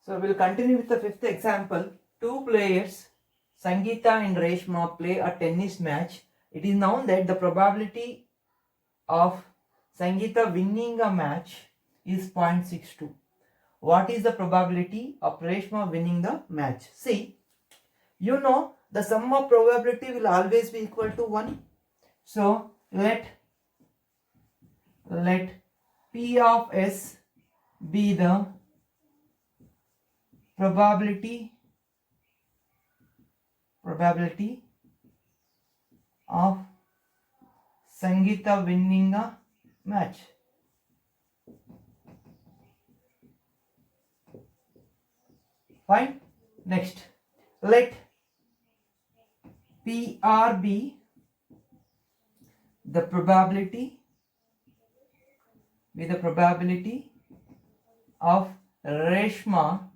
So we'll continue with the fifth example. Two players, Sangeeta and Reshma, play a tennis match. It is known that the probability of Sangeeta winning a match is 0.62. What is the probability of Reshma winning the match? See, you know the sum of probability will always be equal to 1. So let P of S be the probability of Sangeeta winning a match. Fine. Next, let PR be the probability of Reshma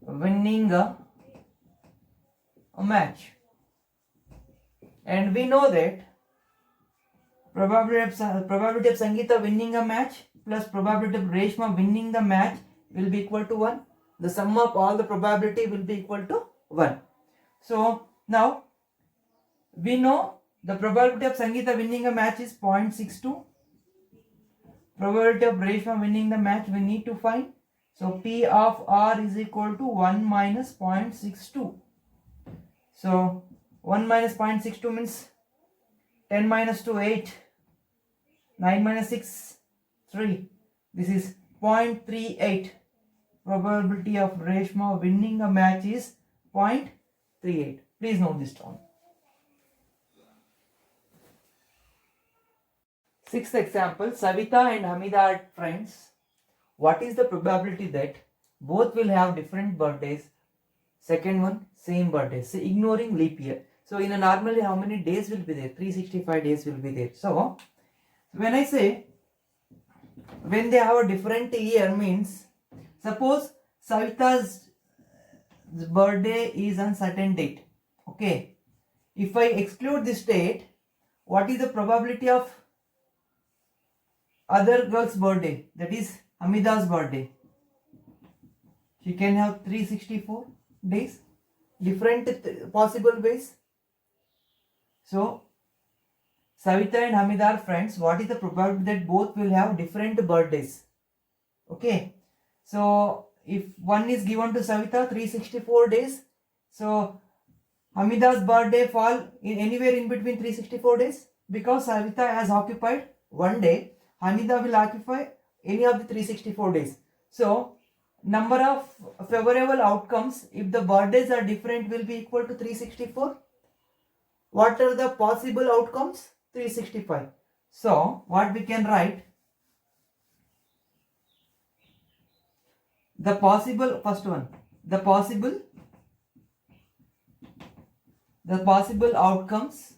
winning a match. And we know that probability of Sangeeta winning a match plus probability of Reshma winning the match will be equal to 1. The sum of all the probability will be equal to 1. So now we know the probability of Sangeeta winning a match is 0.62. Probability of Reshma winning the match we need to find. So P of R is equal to 1 minus 0.62. So 1 minus 0.62 means 10 minus 2, 8. 9 minus 6, 3. This is 0.38. Probability of Reshma winning a match is 0.38. Please note this down. Sixth example, Savita and Hamida are friends. What is the probability that both will have different birthdays? Second one, same birthday. So ignoring leap year. So in a normally how many days will be there? 365 days will be there. So when I say when they have a different year means, suppose Savita's birthday is on certain date. Okay. If I exclude this date, what is the probability of other girl's birthday? That is Hamida's birthday. She can have 364 days. Different possible ways. So Savita and Hamida are friends. What is the probability that both will have different birthdays? Okay. So if one is given to Savita 364 days, so Hamida's birthday fall in anywhere in between 364 days, because Savita has occupied one day, Hamida will occupy any of the 364 days. So number of favorable outcomes if the birthdays are different will be equal to 364. What are the possible outcomes? 365. So what we can write? The possible, first one, the possible outcomes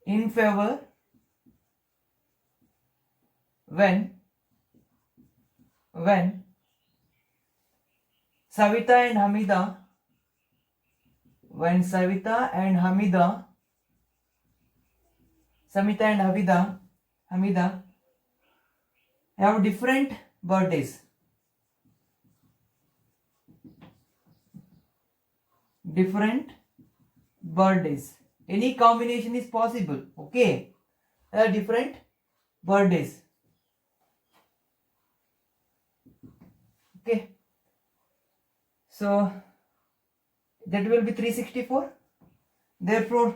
in favor when Savita and Hamida have different birthdays. Any combination is possible. Okay. Different birthdays. Okay. So that will be 364. Therefore,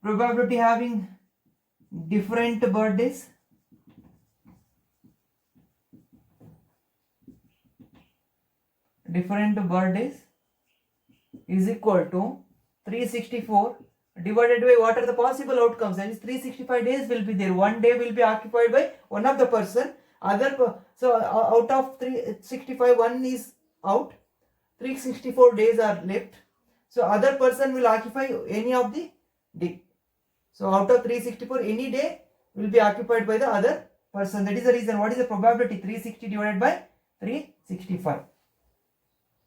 probability having different birthdays is equal to 364 divided by what are the possible outcomes. That is 365 days will be there. One day will be occupied by one of the person. So out of 365, one is out. 364 days are left. So other person will occupy any of the day. So out of 364, any day will be occupied by the other person. That is the reason. What is the probability? 360 divided by 365.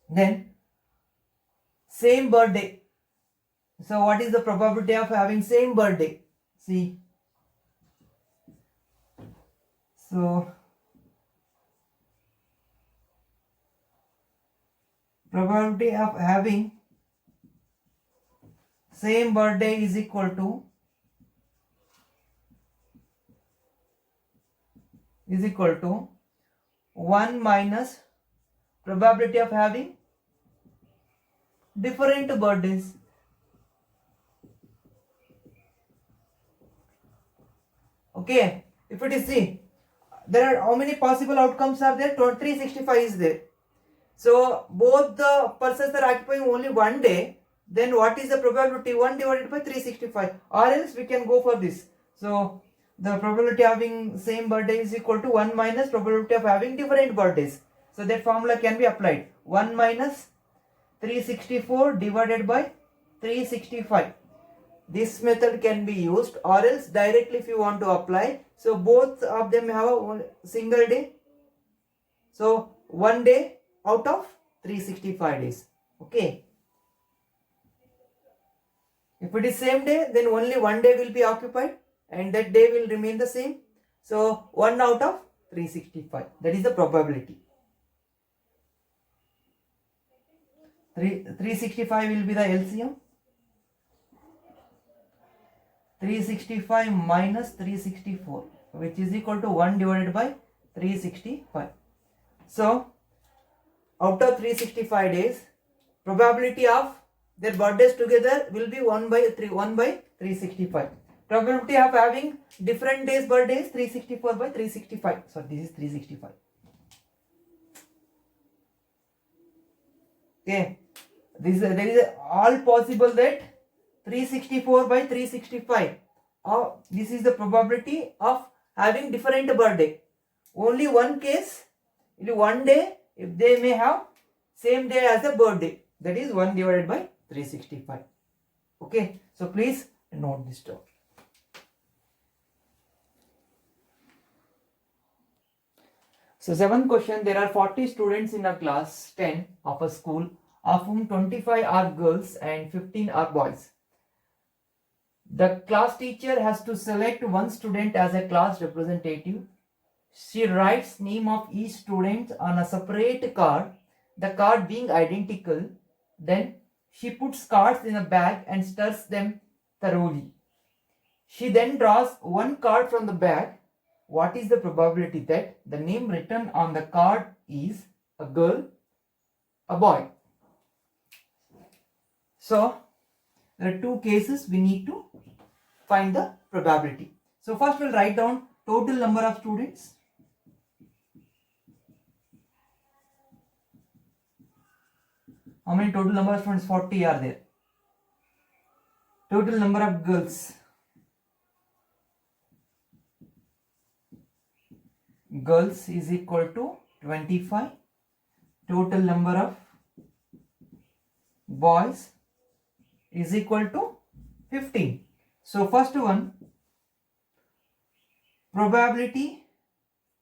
Then same birthday. So what is the probability of having same birthday? See. So probability of having same birthday is equal to 1 minus probability of having different birthdays. Okay, if it is, see, there are how many possible outcomes are there? 365 is there. So both the persons are occupying only one day, then what is the probability? 1 divided by 365, or else we can go for this. So the probability of having same birthday is equal to 1 minus probability of having different birthdays. So that formula can be applied. 1 minus 364 divided by 365. This method can be used, or else directly if you want to apply. So both of them have a single day. So 1 day out of 365 days. Okay. If it is same day, then only 1 day will be occupied and that day will remain the same. So 1 out of 365. That is the probability. 365 will be the LCM. 365 minus 364, which is equal to 1 divided by 365. So out of 365 days, probability of their birthdays together will be 1 by 365. Probability of having different days birthdays, 364 by 365. So this is 365. Okay, there is all possible that 364 by 365. This is the probability of having different birthday. Only one case, in 1 day, if they may have same day as a birthday, that is 1 divided by 365. Okay, so please note this down. So 7th question, there are 40 students in a class 10 of a school, of whom 25 are girls and 15 are boys. The class teacher has to select one student as a class representative. She writes name of each student on a separate card, the card being identical. Then she puts cards in a bag and stirs them thoroughly. She then draws one card from the bag. What is the probability that the name written on the card is a girl, a boy? So there are two cases we need to find the probability. So first we'll write down total number of students. How many total number of students? 40 are there. Total number of girls. Girls is equal to 25. Total number of boys is equal to 15. So first one, probability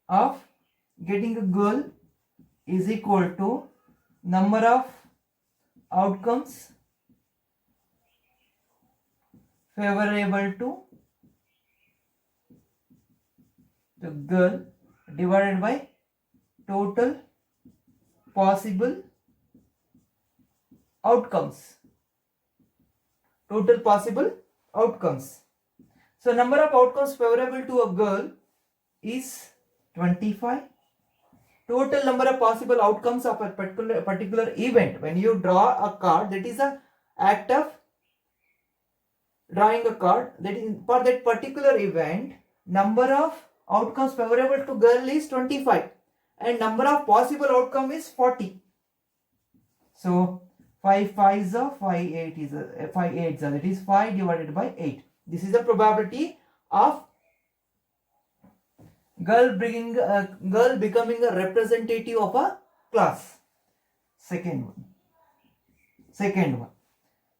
of getting a girl is equal to number of outcomes favorable to the girl divided by total possible outcomes. Total possible outcomes. So number of outcomes favorable to a girl is 25. Total number of possible outcomes of a particular event. When you draw a card, that is an act of drawing a card. That is for that particular event, number of outcomes favorable to girl is 25 and number of possible outcome is 40. So 5 5s are 5 8 is 5 8s are, that is 5 divided by 8. This is the probability of girl becoming a representative of a class. Second one.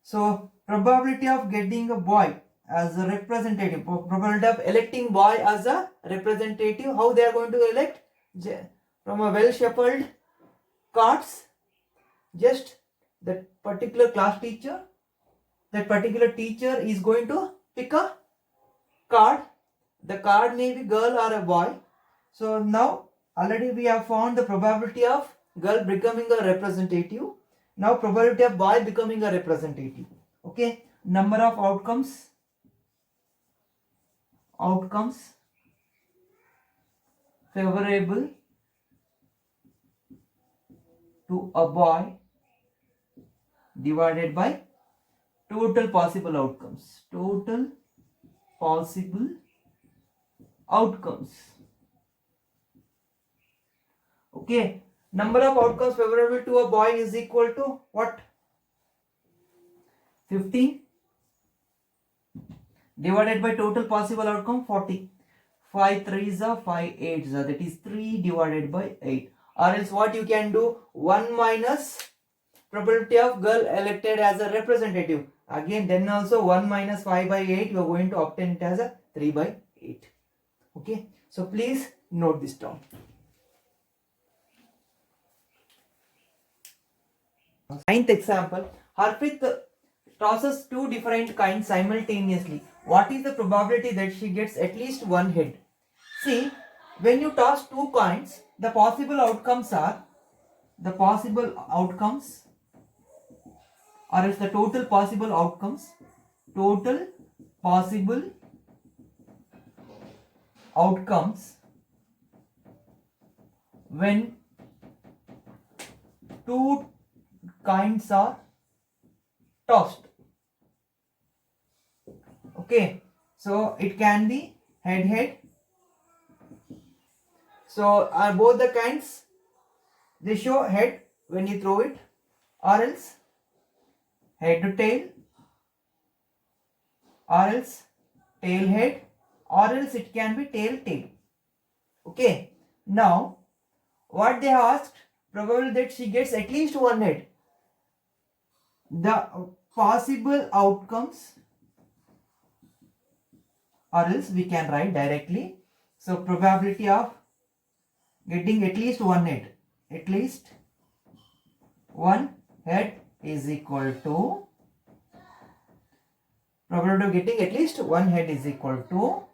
So probability of getting a boy as a representative, probability of electing boy as a representative. How they are going to elect? From a well shuffled cards. Just that particular class teacher, that particular teacher is going to pick a card. The card may be girl or a boy. So now already we have found the probability of girl becoming a representative. Now probability of boy becoming a representative. Okay, number of outcomes favorable to a boy divided by total possible outcomes. Total possible outcomes. Okay, number of outcomes favorable to a boy is equal to what? 15 divided by total possible outcome 40. 5 3s are 5 8s are, that is 3 divided by 8. Or else what you can do, 1 minus probability of girl elected as a representative. Again then also 1 minus 5 by 8 you are going to obtain it as a 3 by 8. Okay, so please note this down. Ninth example, Harpreet tosses two different kinds simultaneously. What is the probability that she gets at least one head? See, when you toss two coins, the possible outcomes are or else the total possible outcomes when two coins are tossed. Okay, so it can be head. So are both the coins, they show head when you throw it, or else head to tail, or else tail head, or else it can be tail. Okay, now what they asked, probably that she gets at least one head. The possible outcomes, or else we can write directly. So probability of getting at least one head is equal to probability of getting at least one head is equal to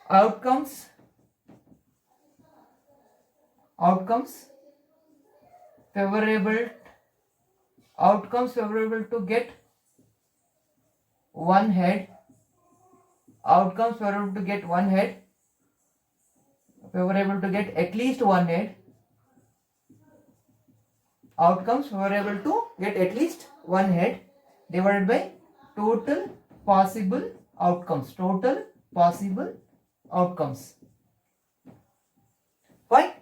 outcomes favorable to get one head, favorable to get at least one head, outcomes favorable to get at least one head divided by total possible outcomes. Fine.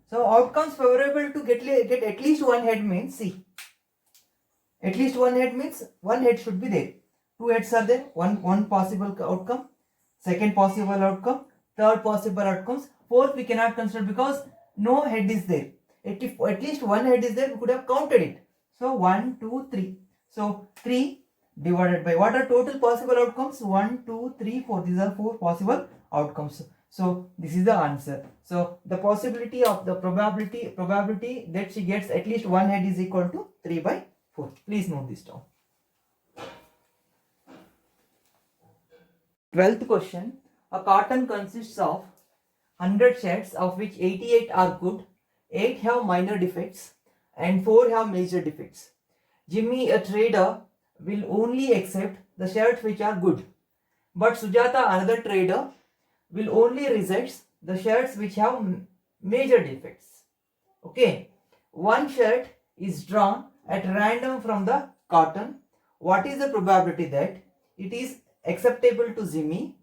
So outcomes favorable to get at least one head means, see, at least one head means one head should be there. Two heads are there. One possible outcome, second possible outcome, third possible outcomes, fourth we cannot consider because no head is there. If at least one head is there, we could have counted it. So 1, 2, 3. So 3 divided by, what are total possible outcomes? 1, 2, 3, 4. These are 4 possible outcomes. So this is the answer. So the possibility of the probability that she gets at least one head is equal to 3 by 4. Please note this down. 12th question. A carton consists of 100 shirts, of which 88 are good, 8 have minor defects, and 4 have major defects. Jimmy, a trader, will only accept the shirts which are good, but Sujata, another trader, will only reject the shirts which have major defects. Okay, one shirt is drawn at random from the carton. What is the probability that it is acceptable to Jimmy,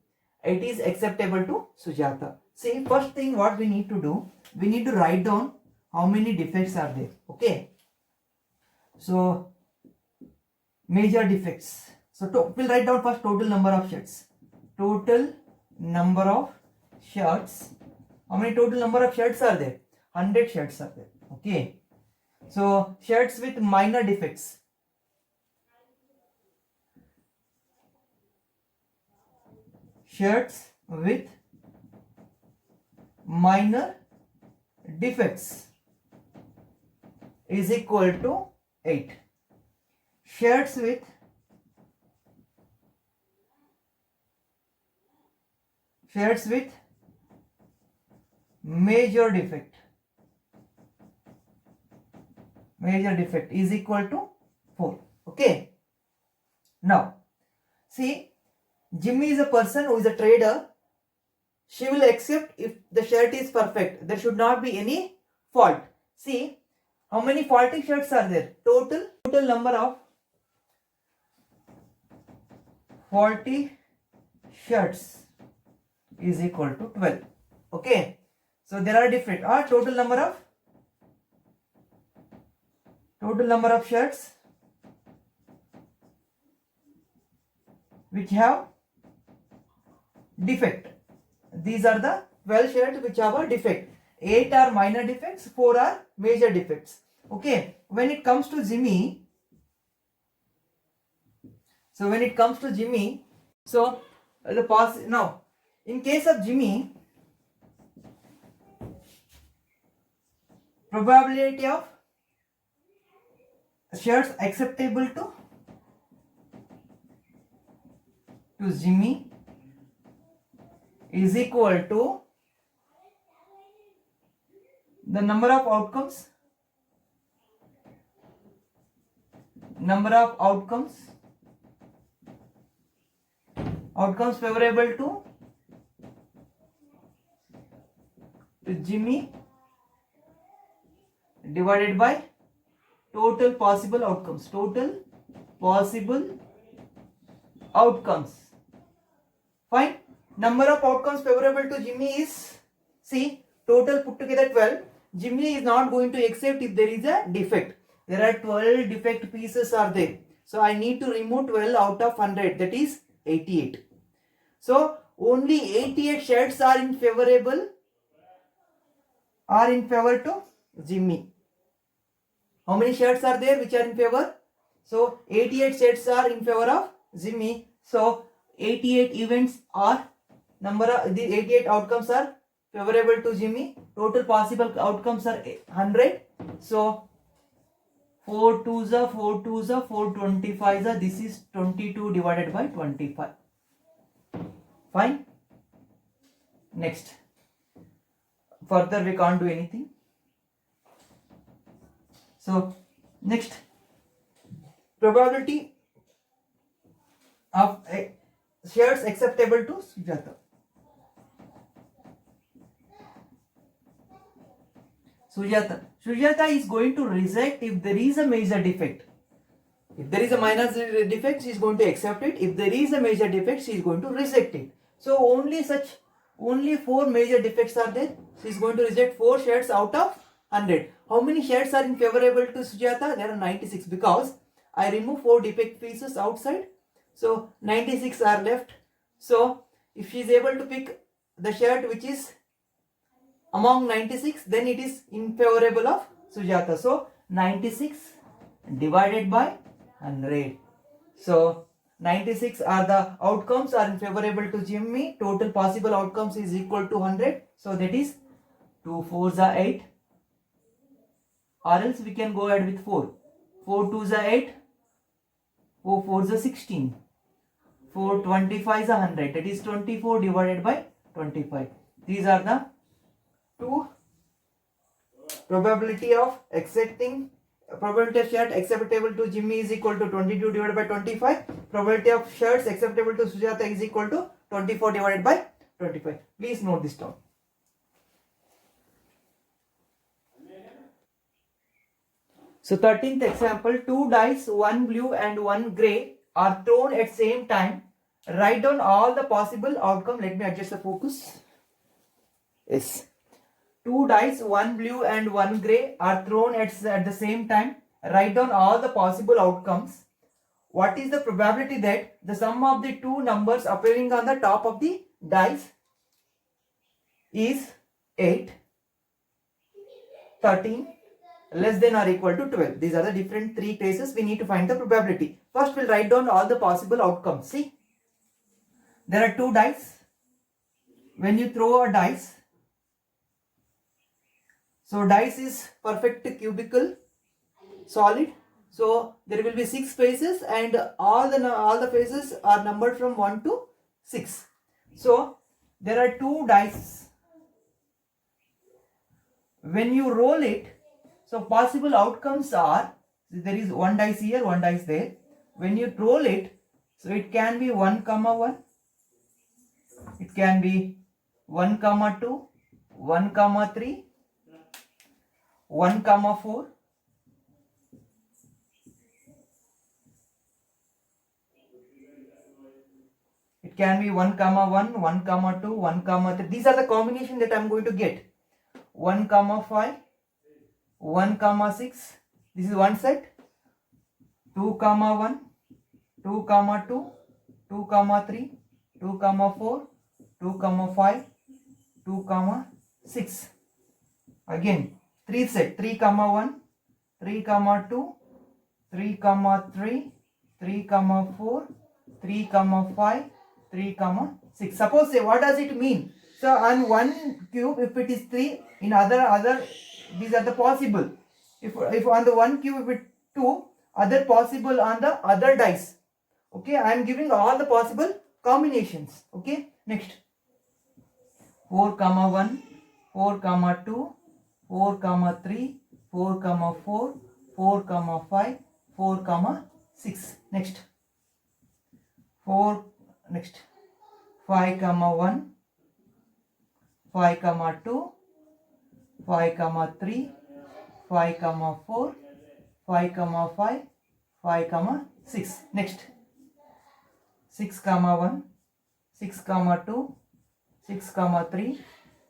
it is acceptable to Sujata? See, first thing what we need to do, we need to write down how many defects are there. Okay, so major defects. So we'll write down first total number of shirts. Total number of shirts. How many total number of shirts are there? 100 shirts are there. Okay, so shirts with minor defects. Shirts with minor defects is equal to 8. Shirts with major defect major defect is equal to 4. Okay. Now, see, Jimmy is a person who is a trader. She will accept if the shirt is perfect. There should not be any fault. See, how many faulty shirts are there? Total number of faulty shirts is equal to 12. Okay. So there are different. Total number of shirts which have defect. These are the 12 shirts which have a defect. 8 are minor defects, 4 are major defects. Okay. When it comes to Jimmy, now in case of Jimmy, probability of shirts acceptable to Jimmy is equal to the number of outcomes favorable to Jimmy divided by total possible outcomes. Fine. Number of outcomes favorable to Jimmy is, see, total put together 12. Jimmy is not going to accept if there is a defect. There are 12 defect pieces are there. So I need to remove 12 out of 100. That is 88. So only 88 shirts are in favor to Jimmy. How many shirts are there which are in favor? So 88 shirts are in favor of Jimmy. So 88 events are the 88 outcomes are favorable to Jimmy. Total possible outcomes are 100. So 4 2s are 4 2s are 4 25s are, this is 22 divided by 25. Fine. Next. Further we can't do anything. So next, probability of shares acceptable to Sujata. Sujata is going to reject if there is a major defect. If there is a minor defect, she is going to accept it. If there is a major defect, she is going to reject it. So only 4 major defects are there. She is going to reject 4 shares out of 100. How many shares are in favorable to Sujata? There are 96 because I remove 4 defect pieces outside. So 96 are left. So if she is able to pick the shirt which is among 96, then it is in favorable of Sujata. So 96 divided by 100. So 96 are the outcomes are in favorable to Jimmy. Total possible outcomes is equal to 100. So that is 2 4s are 8. Or else we can go ahead with 4. 4 2s are 8. 4 4s are 16. 4 25s are 100. That is 24 divided by 25. These are the 2 probability of accepting. Probability of shirt acceptable to Jimmy is equal to 22 divided by 25. Probability of shirts acceptable to Sujata is equal to 24 divided by 25. Please note this down. So 13th example, 2 dice, 1 blue and 1 grey are thrown at same time. Write down all the possible outcome. Let me adjust the focus. Yes. 2 dice, 1 blue and 1 grey are thrown at the same time. Write down all the possible outcomes. What is the probability that the sum of the 2 numbers appearing on the top of the dice is 8, 13, less than or equal to 12. These are the different 3 cases we need to find the probability. First we'll write down all the possible outcomes. See, there are 2 dice. When you throw a dice, so dice is perfect cubical solid. So there will be 6 faces and all the faces are numbered from 1 to 6. So there are 2 dice. When you roll it, So possible outcomes are, there is one dice here, one dice there. When you roll it, so it can be 1, 1. It can be 1, 2, 1, 3, 1, 4. It can be 1, 1, 1, 2, 1, 3. These are the combination that I am going to get. 1, 5, 1, 6. This is one set. 2, 1, 2, 2, 2, 3, 2, 4, 2, 5, 2, 6. Again, 3 set. 3, 1, 3, 2, 3, 3, 3, 4, 3, 5, 3, 6. Suppose, say, what does it mean? So on one cube, if it is 3, in other these are the possible. If on the one cube, if it 2, other possible on the other dice. Okay, I am giving all the possible combinations. Okay, next 4, 1, 4, 2, 4, 3, 4, 4, 4, 5, 4, 6. Next 4, next 5, 1, 5, 2, 5, 3, 5, 4, 5, 5, 5, 6. Next 6, 1, 6, 2, 6, 3,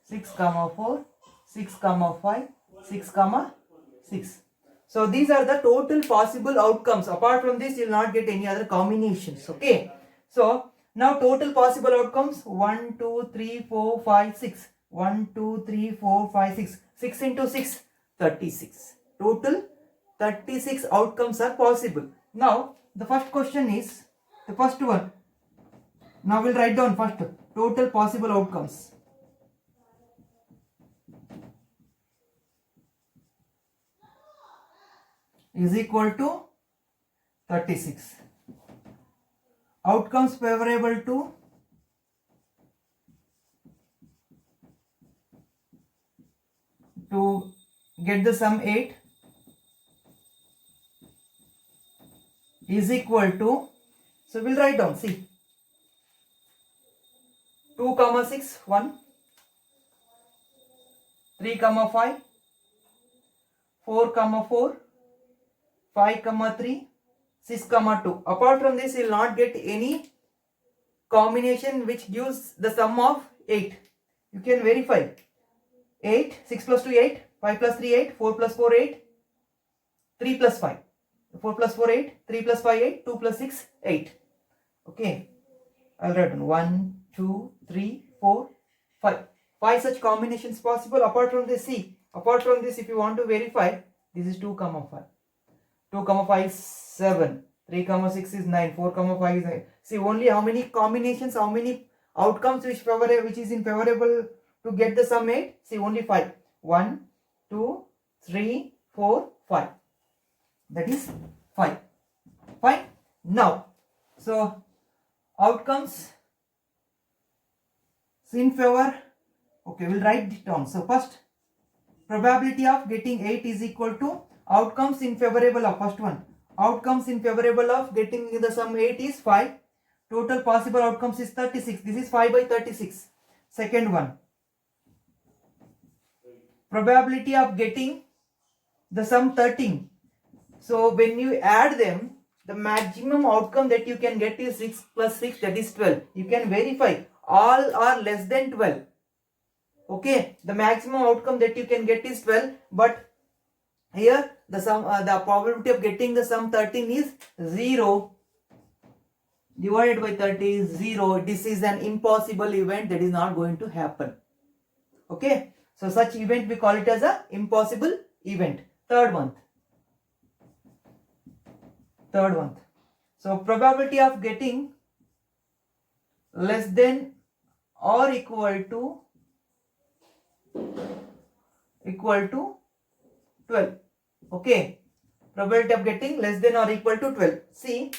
6, 4, 6, 5, 6, 6. So these are the total possible outcomes. Apart from this, you will not get any other combinations. Okay. So now total possible outcomes 1, 2, 3, 4, 5, 6. 1, 2, 3, 4, 5, 6. 6 into 6, 36. Total 36 outcomes are possible. Now the first question is, the first one. Now we'll write down first total possible outcomes. Is equal to 36. Outcomes favorable to get the sum 8 is equal to, so we'll write down, see, 2, 6, 1, 3, 5, 4, 4, 5, 3, 6, 2. Apart from this, you will not get any combination which gives the sum of 8. You can verify. 8, 6 plus 2, 8, 5 plus 3, 8, 4 plus 4, 8, 3 plus 5. 4 plus 4, 8, 3 plus 5, 8, 2 plus 6, 8. Okay. I'll write down 1, 2, 3, 4, 5. 5 such combinations possible. Apart from this, see, apart from this, if you want to verify, this is 2, 5. 2, 5 is 7. 3, 6 is 9. 4, 5 is 9. See, only how many combinations, how many outcomes which is in favorable to get the sum 8. See, only 5. 1, 2, 3, 4, 5. That is 5. Fine. Now, so outcomes in favor. Okay, we'll write it down. So first, probability of getting 8 is equal to outcomes in favorable of, first one, outcomes in favorable of getting the sum 8 is 5. Total possible outcomes is 36. This is 5 by 36. Second one, probability of getting the sum 13. So when you add them, the maximum outcome that you can get is 6 plus 6, that is 12. You can verify all are less than 12. Okay, the maximum outcome that you can get is 12, but here the sum, the probability of getting the sum 13 is 0. Divided by 30 is 0. This is an impossible event, that is not going to happen. Okay, so such event we call it as a impossible event. Third one. So probability of getting less than or equal to 12. Okay, probability of getting less than or equal to 12. See,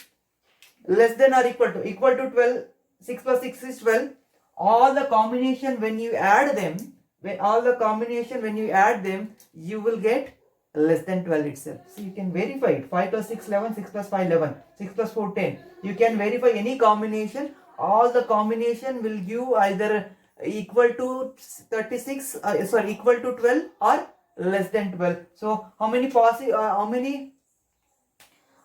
less than or equal to 12. 6 plus 6 is 12. All the combination when you add them, you will get less than 12 itself. So you can verify it. 5 plus 6 11, 6 plus 5 11, 6 plus 4 10. You can verify any combination. All the combination will give either equal to 36 equal to 12 or less than 12. So how many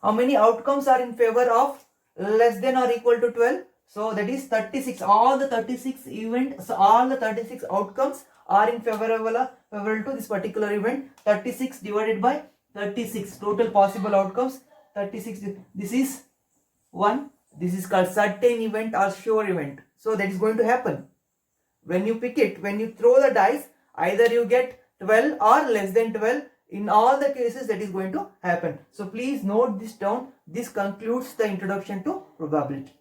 how many outcomes are in favor of less than or equal to 12? So that is 36. All the 36 events, all the 36 outcomes are in favorable to this particular event. 36 divided by 36, total possible outcomes 36. This is one. This is called certain event or sure event. So that is going to happen. When you pick it, when you throw the dice, either you get 12 or less than 12. In all the cases, that is going to happen. So please note this down. This concludes the introduction to probability.